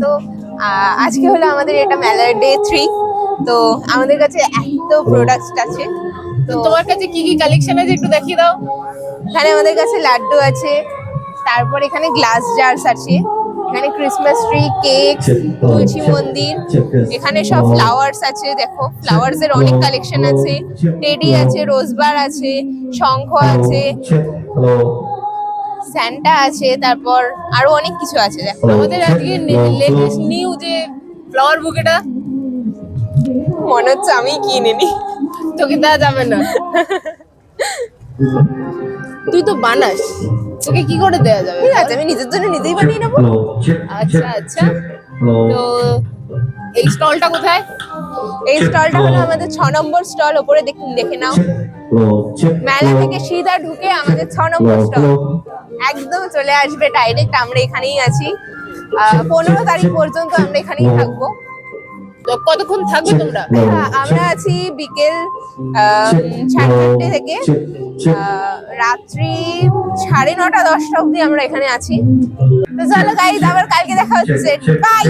তো আজকে হলো আমাদের এটা মেলার ডে 3। তো আমাদের কাছে এত প্রোডাক্টস আছে। তো তোমার কাছে কি কি কালেকশন আছে একটু দেখিয়ে দাও। এখানে আমাদের কাছে লাড্ডু আছে, তারপর এখানে গ্লাস জার্স আছে, এখানে ক্রিসমাস ট্রি, কেক, তুলসী মন্দির, এখানে সব ফ্লাওয়ার্স আছে। দেখো ফ্লাওয়ার্স এর অনেক কালেকশন আছে, টেডি আছে, রোজবার আছে, শঙ্খ আছে, স্যান্টা আছে, তারপর আরো অনেক কিছু আছে। দেখো আমাদের আজকে লেটেস্ট নিউ যে ফ্লাওয়ার বুকেটা মনে হচ্ছে আমি কিনে নি। তোকে দেওয়া যাবে না, তুই তো বানাস, তোকে কি করে দেওয়া যাবে? ঠিক আছে, আমি নিজের জন্য নিজেই বানিয়ে নেবো। আচ্ছা আচ্ছা, তো এই স্টলটা কোথায়? এই স্টলটা হলো আমাদের 6 নম্বর স্টল, ওপরে দেখে নাও। মেলা থেকে সিধা ঢুকে আমাদের 6 নম্বর স্টল, একদম চলে আসবে ডাইরেক্ট। আমরা এখানেই আছি 15 তারিখ পর্যন্ত, আমরা এখানেই থাকবো। তো কতক্ষণ থাকবে তোমরা? আমরা আছি বিকেল 4:30 থেকে রাত্রি 9:30 10টা অবধি আমরা এখানে আছি। তো চলো গাইজ, আবার কালকে দেখা হচ্ছে। বাই।